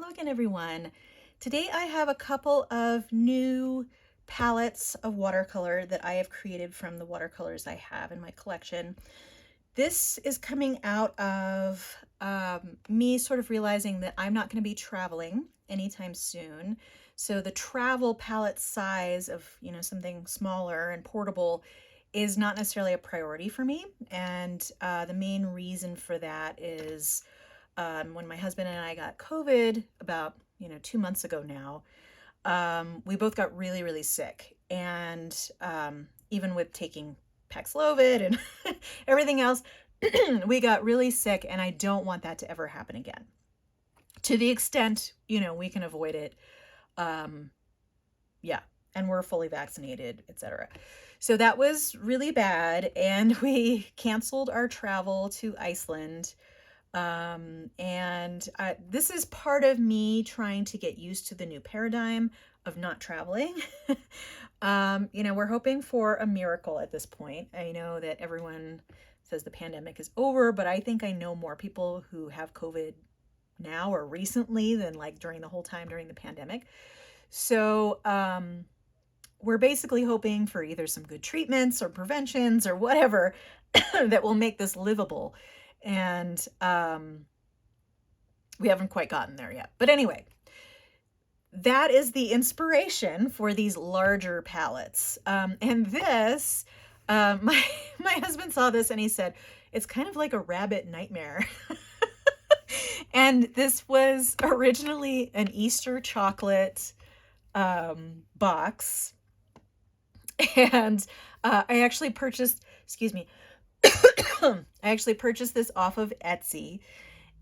Hello again, everyone. Today I have a couple of new palettes of watercolor that I have created from the watercolors I have in my collection. This is coming out of me sort of realizing that I'm not going to be traveling anytime soon. So the travel palette size of, something smaller and portable is not necessarily a priority for me. And the main reason for that is when my husband and I got COVID about, 2 months ago now, we both got really, really sick. And even with taking Paxlovid and everything else, we got really sick, and I don't want that to ever happen again. To the extent, we can avoid it. Yeah, and we're fully vaccinated, etc. So that was really bad, and we canceled our travel to Iceland. This is part of me trying to get used to the new paradigm of not traveling. We're hoping for a miracle at this point. I know that everyone says the pandemic is over, but I think I know more people who have COVID now or recently than like during the whole time during the pandemic. So, we're basically hoping for either some good treatments or preventions or whatever that will make this livable. And we haven't quite gotten there yet. But anyway, that is the inspiration for these larger palettes. And this, my husband saw this and he said, it's kind of like a rabbit nightmare. And this was originally an Easter chocolate box. And I actually purchased, excuse me, I actually purchased this off of Etsy,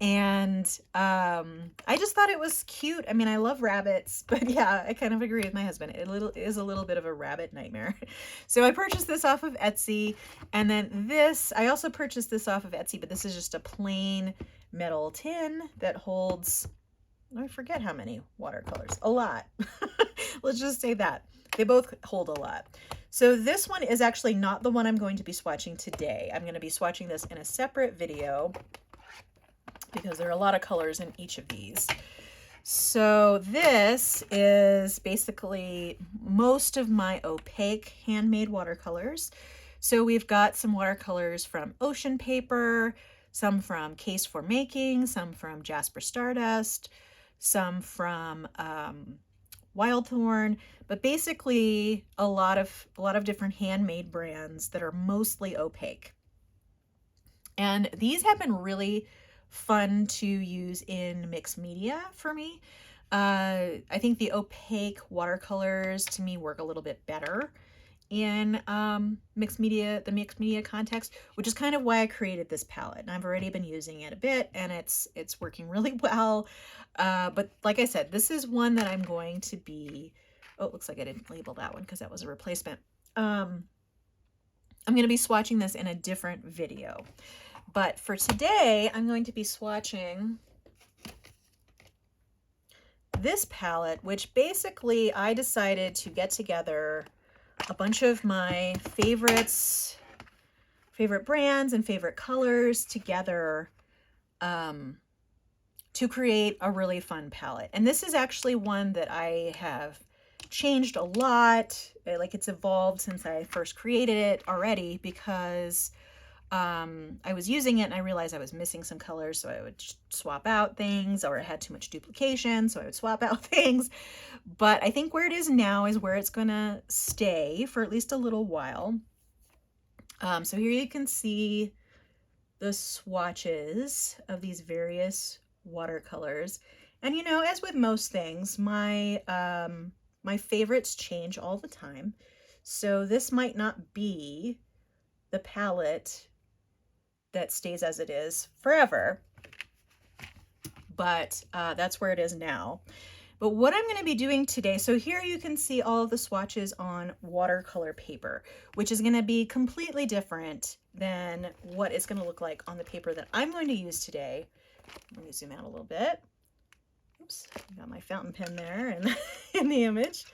and I just thought it was cute. I mean, I love rabbits, but yeah, I kind of agree with my husband. It is a little bit of a rabbit nightmare. So I purchased this off of Etsy, and then this, I also purchased this off of Etsy, but this is just a plain metal tin that holds, I forget how many watercolors, a lot. Let's just say that. They both hold a lot. So this one is actually not the one I'm going to be swatching today. I'm going to be swatching this in a separate video because there are a lot of colors in each of these. So this is basically most of my opaque handmade watercolors. So we've got some watercolors from Ocean Paper, some from Case for Making, some from Jasper Stardust, some from Wildthorn, but basically a lot of different handmade brands that are mostly opaque. And these have been really fun to use in mixed media for me. I think the opaque watercolors to me work a little bit better in the mixed media context, which is kind of why I created this palette. And I've already been using it a bit, and it's working really well. But like I said, this is one that I'm going to be, oh, it looks like I didn't label that one because that was a replacement. I'm going to be swatching this in a different video. But for today, I'm going to be swatching this palette, which basically I decided to get together a bunch of my favorite brands and favorite colors together to create a really fun palette. And this is actually one that I have changed a lot. Like, it's evolved since I first created it already, because I was using it and I realized I was missing some colors, so I would swap out things, or it had too much duplication, so I would swap out things. But I think where it is now is where it's gonna stay for at least a little while. So here you can see the swatches of these various watercolors. And as with most things, my favorites change all the time. So this might not be the palette that stays as it is forever, but that's where it is now. But what I'm going to be doing today, so here you can see all of the swatches on watercolor paper, which is going to be completely different than what it's going to look like on the paper that I'm going to use today. Let me zoom out a little bit. Oops, I got my fountain pen there in the image.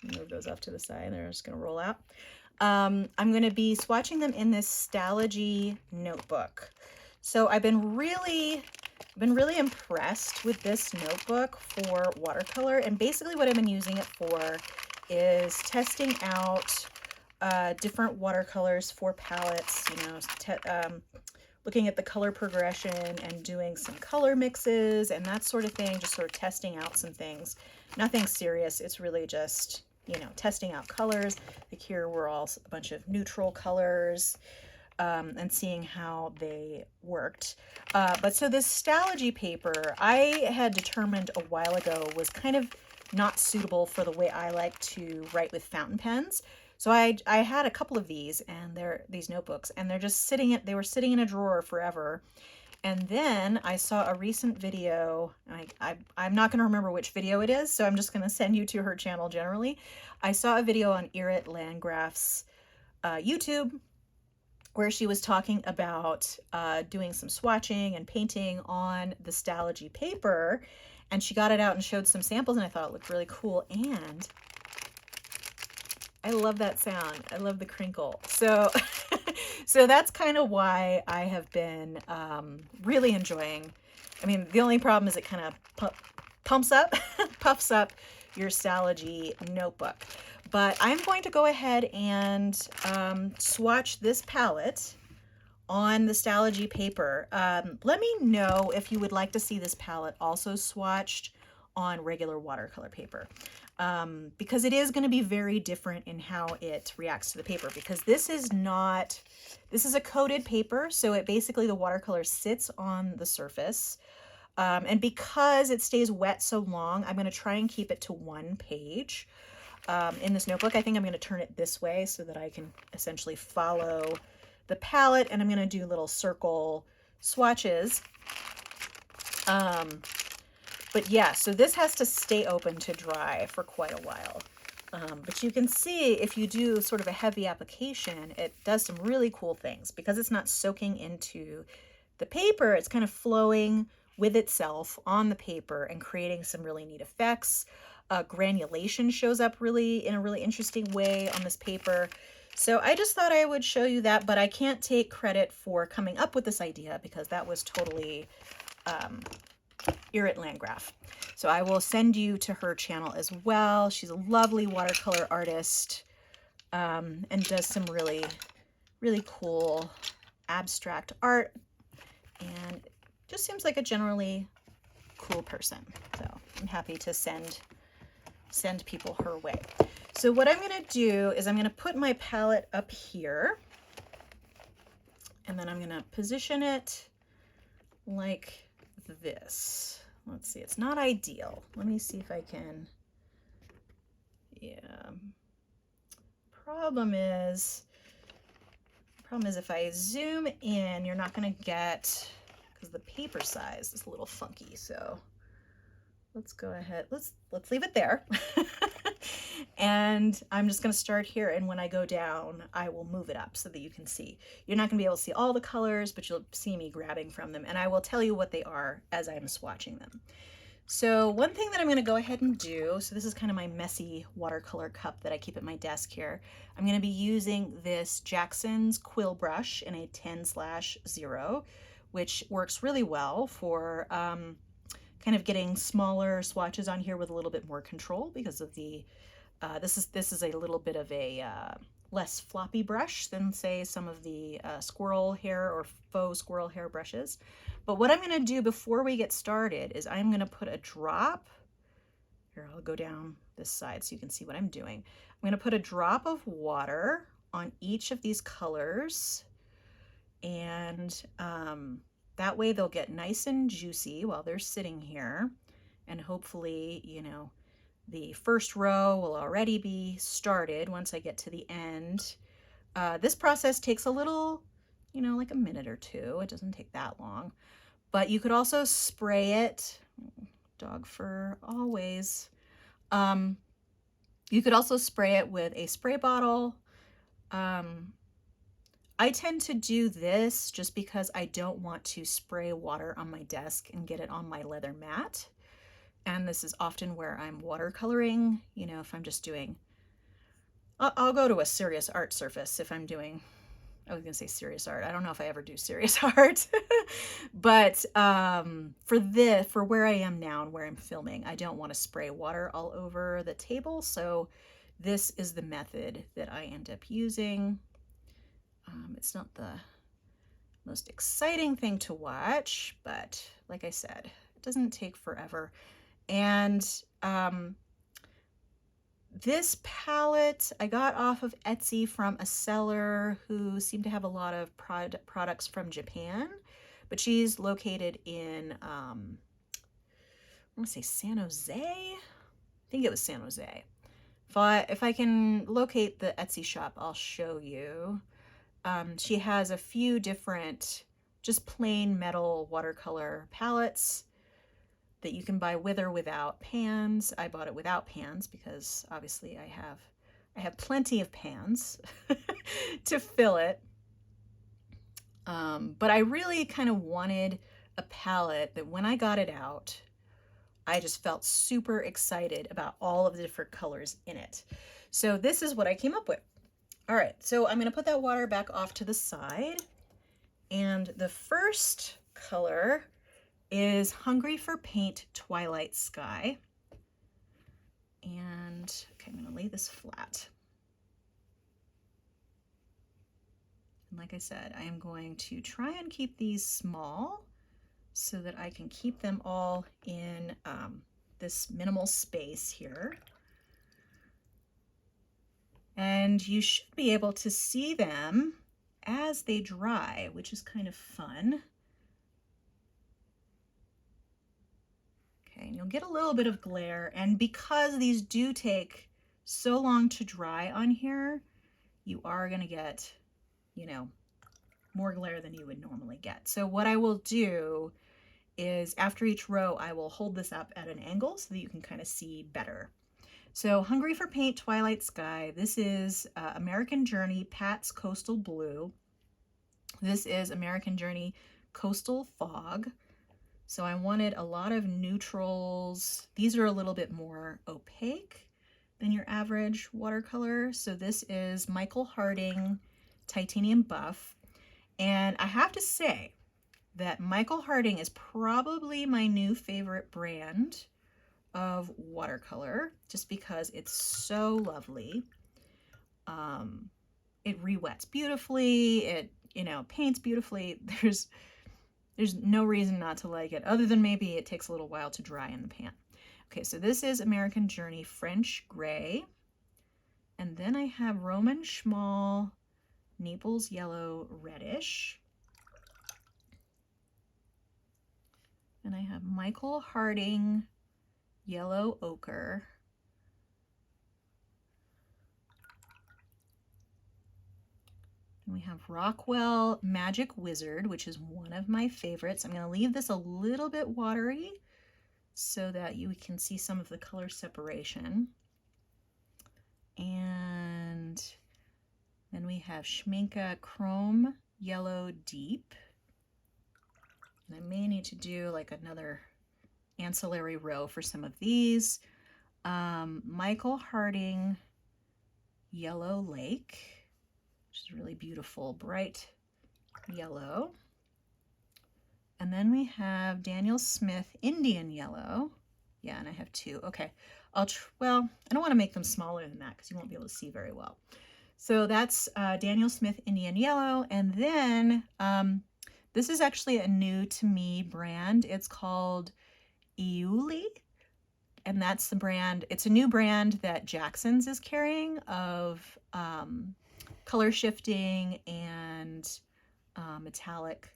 Move those off to the side. They're just going to roll out. I'm going to be swatching them in this Stalogy notebook. So I've been really I've been really impressed with this notebook for watercolor, and basically what I've been using it for is testing out different watercolors for palettes, you know, looking at the color progression and doing some color mixes and that sort of thing, just sort of testing out some things. Nothing serious, it's really just, you know, testing out colors. Like here we're all a bunch of neutral colors, and seeing how they worked. But so this Stalogy paper, I had determined a while ago was kind of not suitable for the way I like to write with fountain pens. So I had a couple of these, and these notebooks, and they're just they were sitting in a drawer forever. And then I saw a recent video, and I'm not going to remember which video it is, so I'm just going to send you to her channel generally. I saw a video on Irit Landgraf's YouTube, where she was talking about doing some swatching and painting on the Stalogy paper, and she got it out and showed some samples, and I thought it looked really cool, and I love that sound. I love the crinkle. So so that's kind of why I have been really enjoying. I mean, the only problem is it kind of puffs up your Stalogy notebook. But I'm going to go ahead and swatch this palette on the Stalogy paper. Let me know if you would like to see this palette also swatched on regular watercolor paper, because it is going to be very different in how it reacts to the paper, because this is a coated paper, so it basically, the watercolor sits on the surface. And because it stays wet so long, I'm going to try and keep it to one page. In this notebook, I think I'm going to turn it this way so that I can essentially follow the palette, and I'm going to do little circle swatches. But yeah, so this has to stay open to dry for quite a while. But you can see if you do sort of a heavy application, it does some really cool things because it's not soaking into the paper. It's kind of flowing with itself on the paper and creating some really neat effects. Granulation shows up in a really interesting way on this paper. So I just thought I would show you that, but I can't take credit for coming up with this idea because that was totally Irit Landgraf. So I will send you to her channel as well. She's a lovely watercolor artist, and does some really, really cool abstract art, and just seems like a generally cool person. So I'm happy to send people her way. So what I'm going to do is I'm going to put my palette up here, and then I'm going to position it like this. Let's see, it's not ideal. Let me see if I can. Yeah. Problem is if I zoom in, you're not going to get, because the paper size is a little funky. So let's go ahead. Let's leave it there. And I'm just going to start here, and when I go down, I will move it up so that you can see. You're not going to be able to see all the colors, but you'll see me grabbing from them, and I will tell you what they are as I'm swatching them. So one thing that I'm going to go ahead and do, so this is kind of my messy watercolor cup that I keep at my desk here. I'm going to be using this Jackson's quill brush in a 10/0, which works really well for kind of getting smaller swatches on here with a little bit more control because of the this is a little bit of a less floppy brush than, say, some of the squirrel hair or faux squirrel hair brushes. But what I'm going to do before we get started is I'm going to put a drop, here I'll go down this side so you can see what I'm doing. I'm going to put a drop of water on each of these colors, and that way they'll get nice and juicy while they're sitting here, and hopefully, you know, the first row will already be started once I get to the end. This process takes a little, you know, like a minute or two. It doesn't take that long. But you could also spray it, dog fur always. You could also spray it with a spray bottle. I tend to do this just because I don't want to spray water on my desk and get it on my leather mat. And this is often where I'm watercoloring, if I'm just doing, I'll go to a serious art surface if I'm doing I was gonna say serious art. I don't know if I ever do serious art. But for where I am now and where I'm filming, I don't want to spray water all over the table. So this is the method that I end up using. It's not the most exciting thing to watch, but like I said, it doesn't take forever. And this palette I got off of Etsy from a seller who seemed to have a lot of products from Japan, but she's located in, I want to say San Jose? I think it was San Jose. If I can locate the Etsy shop, I'll show you. She has a few different just plain metal watercolor palettes that you can buy with or without pans. I bought it without pans because obviously I have plenty of pans to fill it. But I really kind of wanted a palette that when I got it out, I just felt super excited about all of the different colors in it. So this is what I came up with. All right, so I'm gonna put that water back off to the side. And the first color is Hungry for Paint Twilight Sky. And okay, I'm gonna lay this flat. And like I said, I am going to try and keep these small so that I can keep them all in this minimal space here. And you should be able to see them as they dry, which is kind of fun. Okay, and you'll get a little bit of glare, and because these do take so long to dry on here, you are going to get, you know, more glare than you would normally get. So what I will do is after each row, I will hold this up at an angle so that you can kind of see better. So Hungry for Paint Twilight Sky, this is American Journey Pat's Coastal Blue. This is American Journey Coastal Fog. So I wanted a lot of neutrals. These are a little bit more opaque than your average watercolor. So this is Michael Harding Titanium Buff. And I have to say that Michael Harding is probably my new favorite brand of watercolor, just because it's so lovely. It re-wets beautifully. It, you know, paints beautifully. There's no reason not to like it, other than maybe it takes a little while to dry in the pan. Okay, so this is American Journey French Gray. And then I have Roman Schmal Naples Yellow Reddish. And I have Michael Harding Yellow Ochre. And we have Rockwell Magic Wizard, which is one of my favorites. I'm going to leave this a little bit watery so that you can see some of the color separation. And then we have Schminke Chrome Yellow Deep. And I may need to do like another ancillary row for some of these. Michael Harding Yellow Lake, which is really beautiful, bright yellow. And then we have Daniel Smith Indian Yellow. Yeah, and I have two. Okay, well, I don't want to make them smaller than that because you won't be able to see very well. So that's Daniel Smith Indian Yellow. And then this is actually a new to me brand. It's called Iuli. And that's the brand. It's a new brand that Jackson's is carrying of color shifting and metallic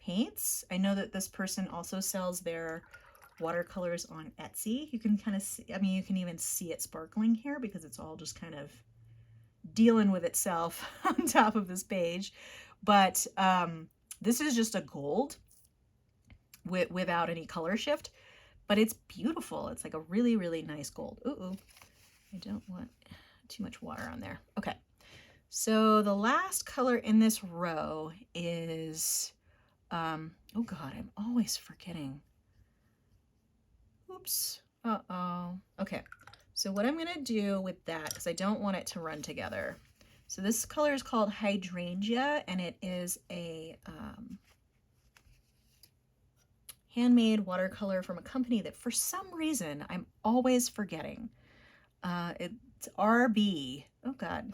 paints. I know that this person also sells their watercolors on Etsy. You can kind of see, I mean, you can even see it sparkling here because it's all just kind of dealing with itself on top of this page. But this is just a gold without any color shift, but it's beautiful. It's like a really, really nice gold. Ooh, I don't want too much water on there. Okay. So the last color in this row is, oh God, I'm always forgetting. Oops. Uh-oh. Okay. So what I'm going to do with that, because I don't want it to run together, So this color is called Hydrangea, and it is a handmade watercolor from a company that for some reason I'm always forgetting. It's RB. Oh God.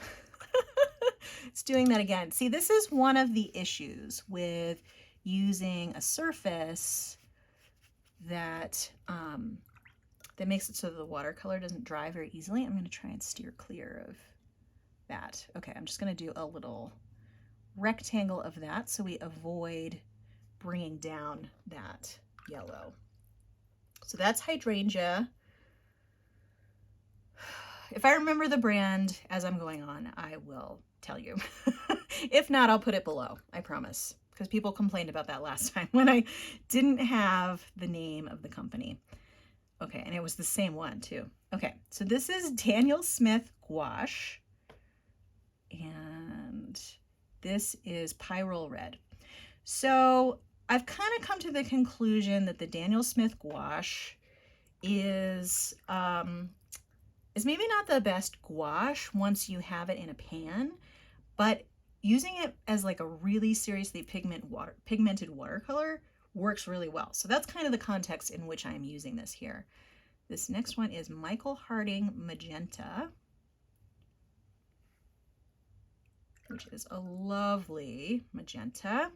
It's doing that again. See, this is one of the issues with using a surface that that makes it so that the watercolor doesn't dry very easily. I'm going to try and steer clear of that. Okay, I'm just going to do a little rectangle of that so we avoid bringing down that yellow. So that's Hydrangea. If I remember the brand as I'm going on, I will tell you. If not, I'll put it below, I promise, because people complained about that last time when I didn't have the name of the company. Okay, and it was the same one too. Okay, so this is Daniel Smith Gouache, and this is Pyrrole Red. So I've kind of come to the conclusion that the Daniel Smith Gouache is maybe not the best gouache once you have it in a pan, but using it as like a really seriously pigmented watercolor works really well. So that's kind of the context in which I'm using this here. This next one is Michael Harding Magenta, which is a lovely magenta.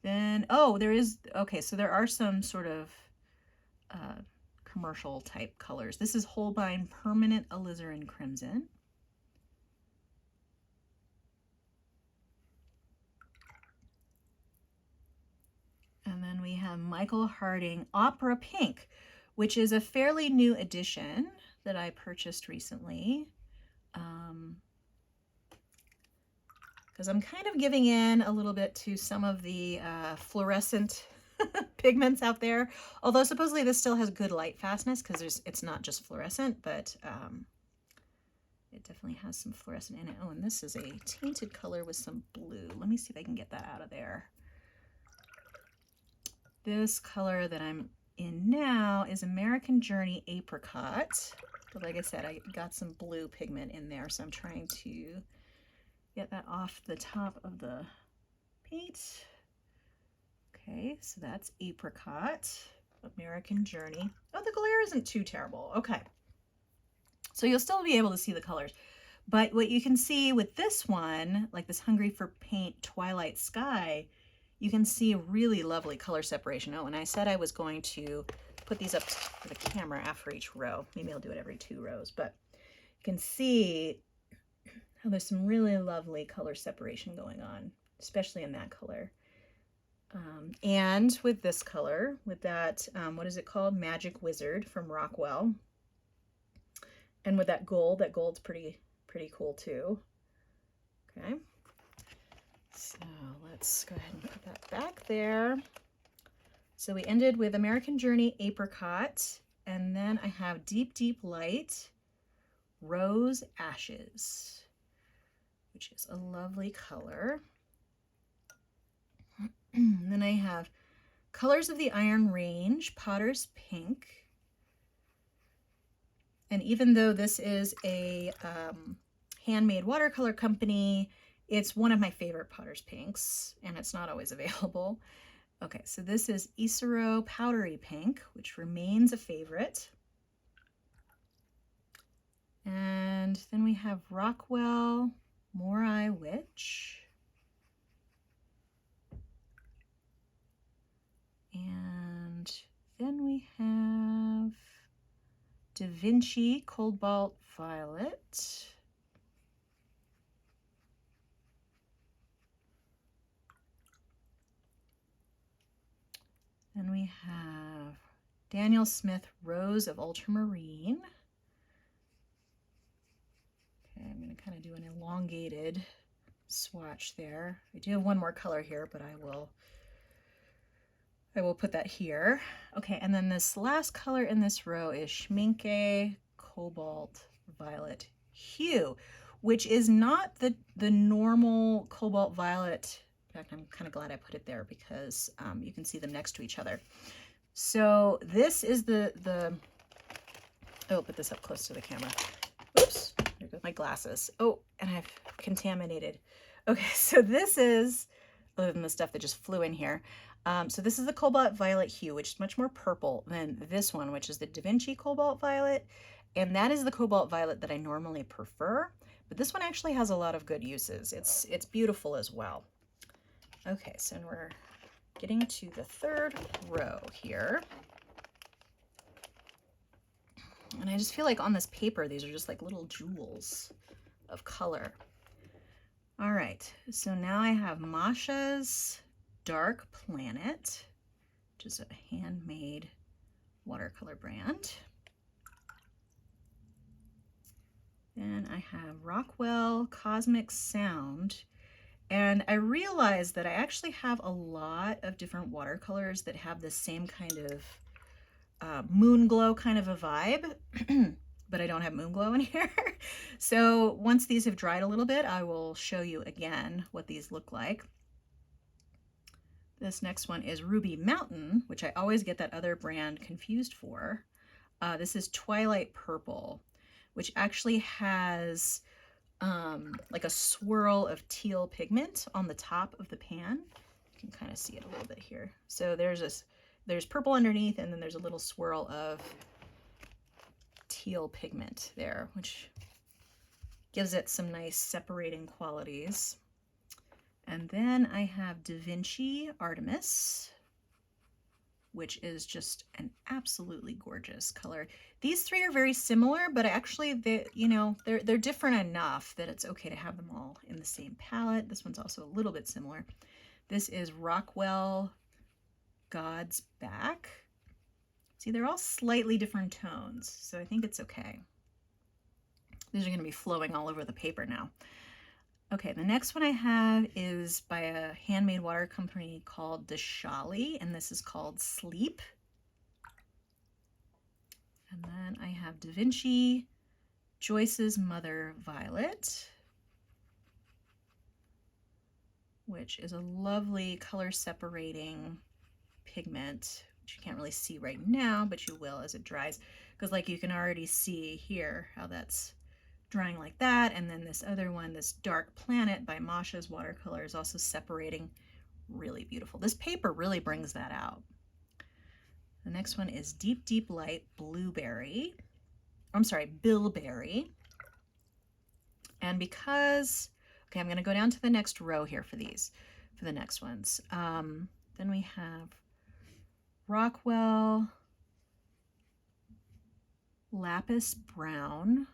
Then, oh, there is, okay, so there are some sort of commercial type colors. This is Holbein Permanent Alizarin Crimson. And then we have Michael Harding Opera Pink, which is a fairly new edition that I purchased recently. Because I'm kind of giving in a little bit to some of the fluorescent pigments out there. Although supposedly this still has good light fastness because it's not just fluorescent, but it definitely has some fluorescent in it. Oh, and this is a tainted color with some blue. Let me see if I can get that out of there. This color that I'm in now is American Journey Apricot. But like I said, I got some blue pigment in there, so I'm trying to get that off the top of the paint. Okay, so that's Apricot, American Journey. Oh, the glare isn't too terrible. Okay. So you'll still be able to see the colors. But what you can see with this one, like this Hungry for Paint Twilight Sky, you can see a really lovely color separation. Oh, and I said I was going to put these up for the camera after each row. Maybe I'll do it every 2 rows, but you can see how there's some really lovely color separation going on, especially in that color. And with this color, with that, what is it called? Magic Wizard from Rockwell. And with that gold's pretty cool too. Okay. So let's go ahead and put that back there. So we ended with American Journey Apricot, and then I have Deep Deep Light Rose Ashes, which is a lovely color. Then I have Colors of the Iron Range, Potter's Pink. And even though this is a handmade watercolor company, it's one of my favorite Potter's Pinks, and it's not always available. Okay, so this is Isero Powdery Pink, which remains a favorite. And then we have Rockwell Morai Witch. And then we have Da Vinci Cobalt Violet. Then we have Daniel Smith Rose of Ultramarine. Okay, I'm going to kind of do an elongated swatch there. I do have one more color here, but I will put that here. Okay, and then this last color in this row is Schminke Cobalt Violet Hue, which is not the normal cobalt violet. In fact, I'm kind of glad I put it there because you can see them next to each other. So this is I'll put this up close to the camera. Oops, there goes my glasses. Oh, and I've contaminated. Okay, so this is, other than the stuff that just flew in here, so this is the Cobalt Violet hue, which is much more purple than this one, which is the Da Vinci Cobalt Violet. And that is the Cobalt Violet that I normally prefer. But this one actually has a lot of good uses. It's beautiful as well. Okay, so we're getting to the third row here. And I just feel like on this paper, these are just like little jewels of color. All right, so now I have Masha's Dark Planet, which is a handmade watercolor brand. Then I have Rockwell Cosmic Sound. And I realized that I actually have a lot of different watercolors that have the same kind of moon glow kind of a vibe. But I don't have moon glow in here. So once these have dried a little bit, I will show you again what these look like. This next one is Ruby Mountain, which I always get that other brand confused for. This is Twilight Purple, which actually has like a swirl of teal pigment on the top of the pan. You can kind of see it a little bit here. So there's purple underneath, and then there's a little swirl of teal pigment there, which gives it some nice separating qualities. And then I have Da Vinci Artemis, which is just an absolutely gorgeous color. These three are very similar, but actually they're different enough that it's okay to have them all in the same palette. This one's also a little bit similar. This is Rockwell God's Back. See, they're all slightly different tones, so I think it's okay. These are going to be flowing all over the paper now. Okay, the next one I have is by a handmade water company called Dashali, and this is called Sleep. And then I have Da Vinci Joyce's Mother Violet, which is a lovely color separating pigment, which you can't really see right now, but you will as it dries, because like you can already see here how that's drying like that. And then this other one, this Dark Planet by Masha's Watercolor, is also separating really beautiful. This paper really brings that out. The next one is Deep Deep Light Blueberry. I'm sorry, Bilberry. And because, okay, I'm going to go down to the next row here for these, for the next ones. Then we have Rockwell Lapis Brown.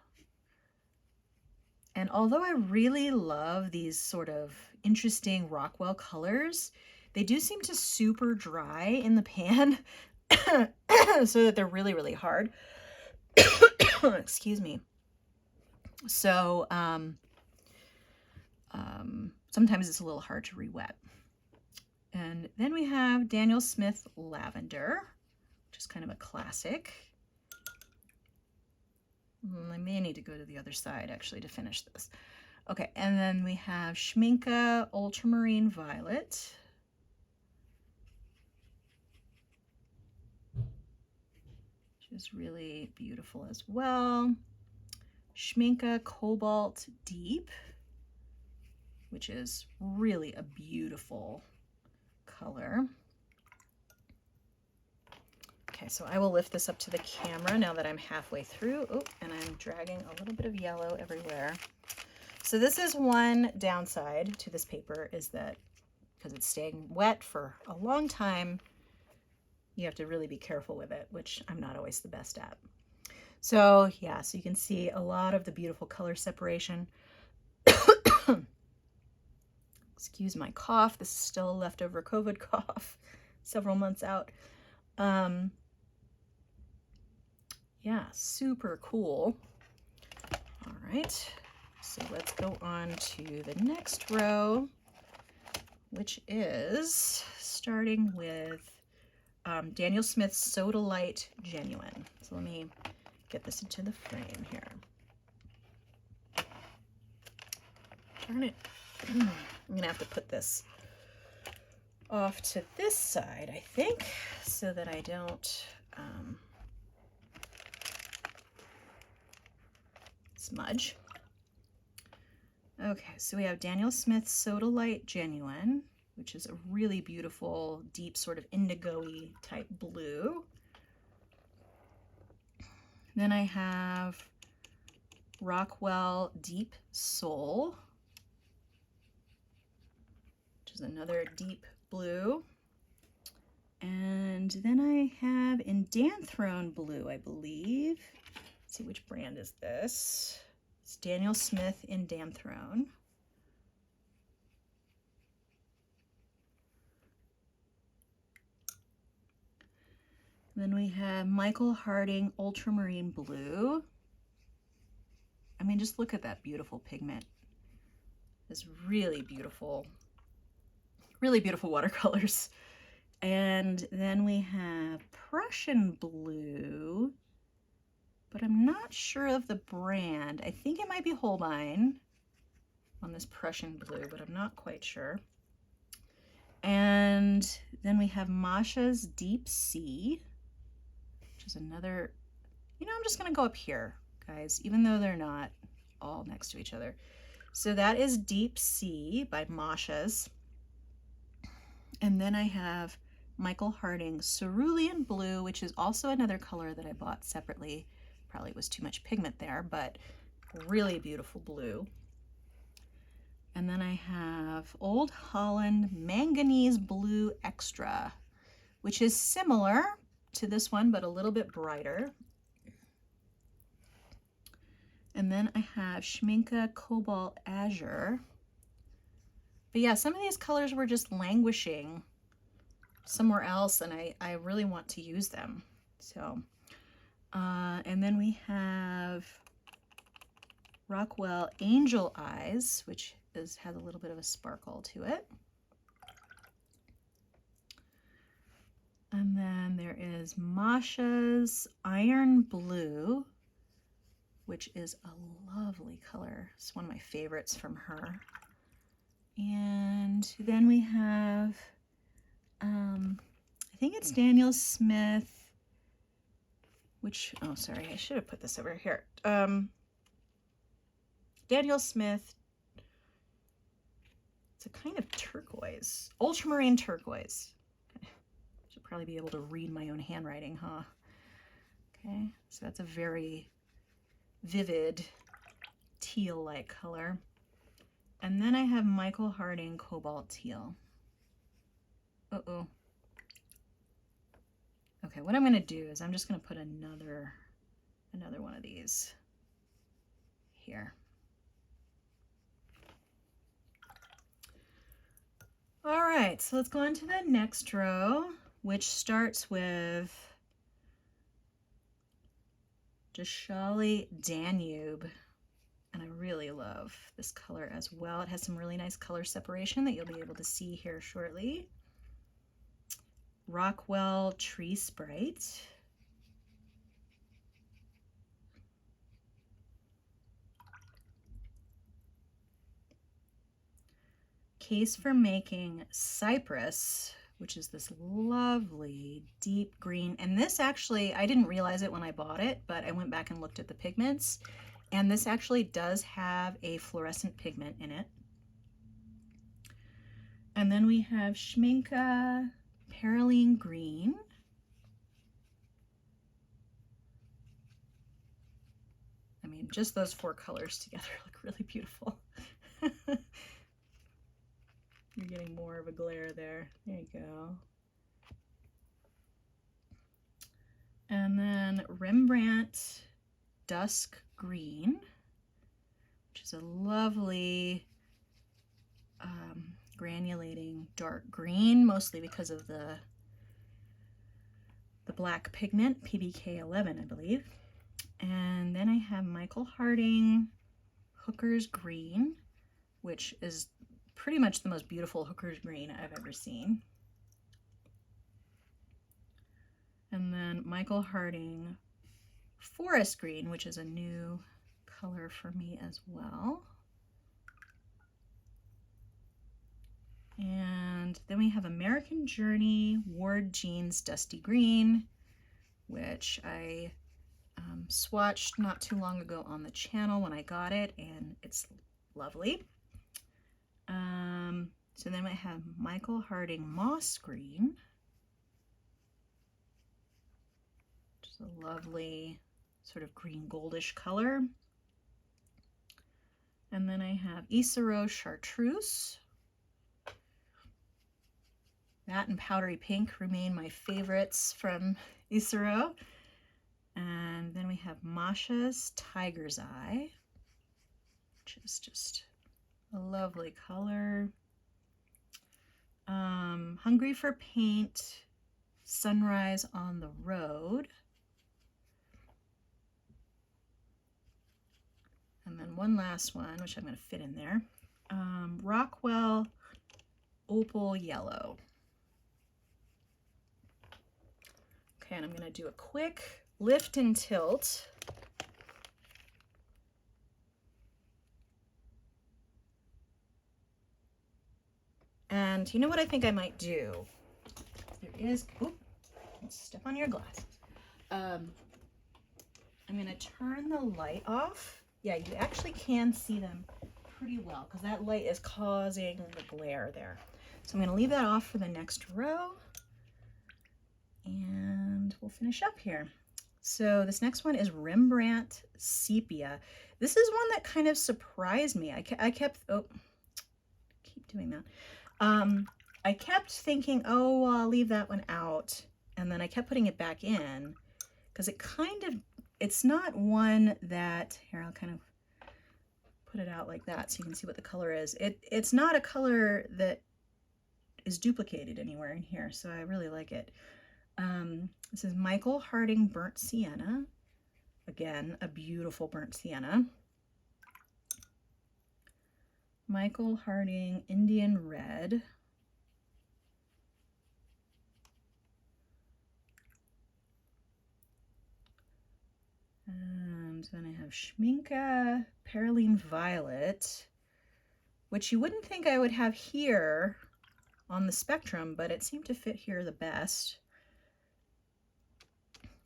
And although I really love these sort of interesting Rockwell colors, they do seem to super dry in the pan so that they're really, really hard. Excuse me. So sometimes it's a little hard to re-wet. And then we have Daniel Smith Lavender, which is kind of a classic. I may need to go to the other side actually to finish this. Okay, and then we have Schminke Ultramarine Violet. Which is really beautiful as well. Schminke Cobalt Deep, which is really a beautiful color. Okay, so I will lift this up to the camera now that I'm halfway through. Oh, and I'm dragging a little bit of yellow everywhere. So this is one downside to this paper, is that because it's staying wet for a long time, you have to really be careful with it, which I'm not always the best at. So yeah, so you can see a lot of the beautiful color separation. Excuse my cough. This is still a leftover COVID cough, several months out. Yeah, super cool. All right, so let's go on to the next row, which is starting with Daniel Smith's Soda Light Genuine. So let me get this into the frame here. Darn it. I'm gonna have to put this off to this side, I think, so that I don't smudge. Okay, so we have Daniel Smith Soda Light Genuine, which is a really beautiful, deep sort of indigo-y type blue. Then I have Rockwell Deep Soul, which is another deep blue. And then I have Indanthrone Blue, I believe. Let's see, which brand is this? It's Daniel Smith Indanthrone. Then we have Michael Harding Ultramarine Blue. I mean, just look at that beautiful pigment. It's really beautiful watercolors. And then we have Prussian Blue, but I'm not sure of the brand. I think it might be Holbein on this Prussian Blue, but I'm not quite sure. And then we have Masha's Deep Sea, which is another, you know, I'm just gonna go up here, guys, even though they're not all next to each other. So that is Deep Sea by Masha's. And then I have Michael Harding Cerulean Blue, which is also another color that I bought separately. Probably was too much pigment there, but really beautiful blue. And then I have Old Holland Manganese Blue Extra, which is similar to this one, but a little bit brighter. And then I have Schminke Cobalt Azure. But yeah, some of these colors were just languishing somewhere else, and I really want to use them. So, and then we have Rockwell Angel Eyes, which has a little bit of a sparkle to it. And then there is Masha's Iron Blue, which is a lovely color. It's one of my favorites from her. And then we have, I think it's Daniel Smith, which, oh, sorry, I should have put this over here. Daniel Smith, it's a kind of turquoise, ultramarine turquoise. Should probably be able to read my own handwriting, huh? Okay, so that's a very vivid teal-like color. And then I have Michael Harding Cobalt Teal. Uh-oh. Okay, what I'm gonna do is I'm just gonna put another one of these here. All right, so let's go on to the next row, which starts with Dashali Danube. And I really love this color as well. It has some really nice color separation that you'll be able to see here shortly. Rockwell Tree Sprite. Case for Making Cypress, which is this lovely deep green. And this actually, I didn't realize it when I bought it, but I went back and looked at the pigments. And this actually does have a fluorescent pigment in it. And then we have Schminke Perylene Green. I mean, just those four colors together look really beautiful. You're getting more of a glare there. There you go. And then Rembrandt Dusk Green, which is a lovely granulating dark green, mostly because of the black pigment, PBK 11, I believe. And then I have Michael Harding Hooker's Green, which is pretty much the most beautiful Hooker's Green I've ever seen. And then Michael Harding Forest Green, which is a new color for me as well. And then we have American Journey Ward Jeans Dusty Green, which I swatched not too long ago on the channel when I got it, and it's lovely. So then I have Michael Harding Moss Green, which is a lovely sort of green goldish color. And then I have Isero Chartreuse. That and Powdery Pink remain my favorites from Isero. And then we have Masha's Tiger's Eye, which is just a lovely color. Hungry for Paint, Sunrise on the Road. And then one last one, which I'm going to fit in there. Rockwell Opal Yellow. Okay, and I'm going to do a quick lift and tilt. And you know what I think I might do? There is, oop, step on your glass. I'm going to turn the light off. Yeah, you actually can see them pretty well because that light is causing the glare there. So I'm going to leave that off for the next row. And we'll finish up here. So this next one is Rembrandt Sepia. This is one that kind of surprised me. I kept, oh, keep doing that. I kept thinking, oh, well, I'll leave that one out. And then I kept putting it back in because it kind of, it's not one that, here, I'll kind of put it out like that so you can see what the color is. It's not a color that is duplicated anywhere in here, so I really like it. This is Michael Harding Burnt Sienna. Again, a beautiful burnt sienna. Michael Harding Indian Red. And then I have Schminke Perline Violet, which you wouldn't think I would have here on the spectrum, but it seemed to fit here the best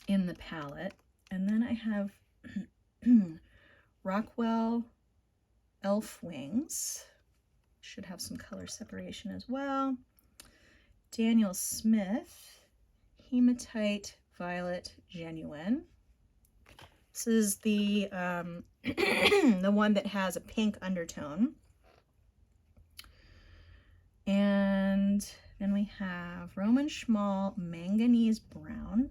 in the palette. And then I have Rockwell Elf Wings. Should have some color separation as well. Daniel Smith Hematite Violet Genuine. This is the the one that has a pink undertone. And then we have Roman Schmal Manganese Brown.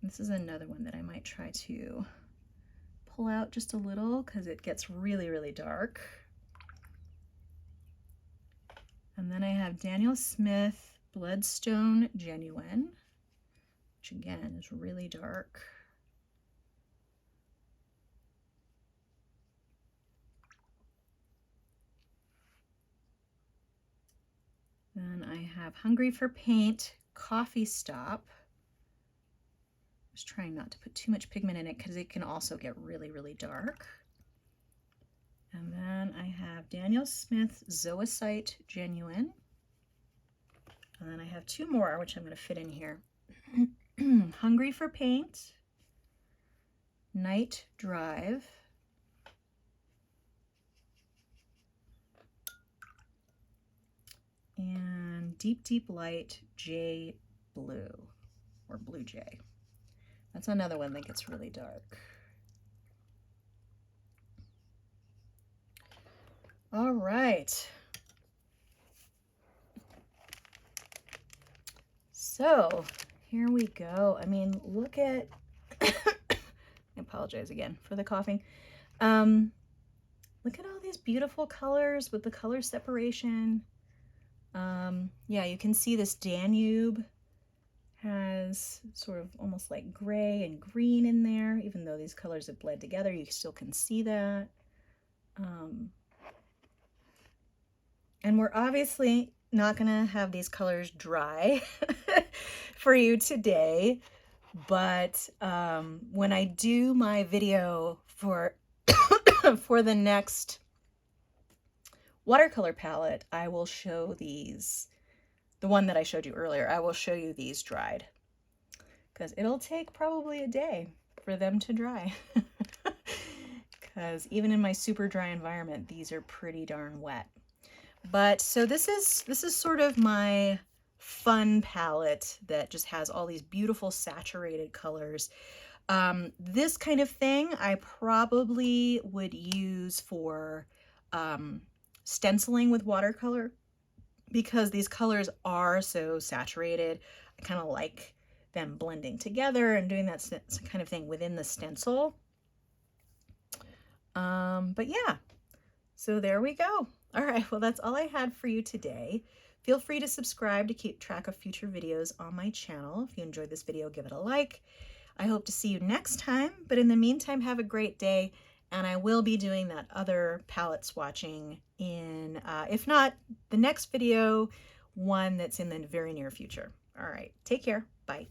This is another one that I might try to pull out just a little because it gets really, really dark. And then I have Daniel Smith Bloodstone Genuine, which again is really dark. Then I have Hungry for Paint Coffee Stop. Just trying not to put too much pigment in it because it can also get really, really dark. And then I have Daniel Smith Zoisite Genuine. And then I have two more, which I'm going to fit in here. Hungry for Paint, Night Drive, and Deep Deep Light J Blue, or Blue J. That's another one that gets really dark. All right. So here we go. I mean, look at, I apologize again for the coughing. Look at all these beautiful colors with the color separation. Yeah, you can see this Danube has sort of almost like gray and green in there, even though these colors have bled together, you still can see that. And we're obviously not gonna have these colors dry for you today, but when I do my video for for the next watercolor palette, I will show these, the one that I showed you earlier, I will show you these dried because it'll take probably a day for them to dry because even in my super dry environment, these are pretty darn wet. But so this is sort of my fun palette that just has all these beautiful saturated colors. This kind of thing I probably would use for stenciling with watercolor, because these colors are so saturated. I kind of like them blending together and doing that kind of thing within the stencil. But yeah, so there we go. All right, well, that's all I had for you today. Feel free to subscribe to keep track of future videos on my channel. If you enjoyed this video, give it a like. I hope to see you next time, but in the meantime, have a great day, and I will be doing that other palette swatching in, if not the next video, one that's in the very near future. All right, take care. Bye.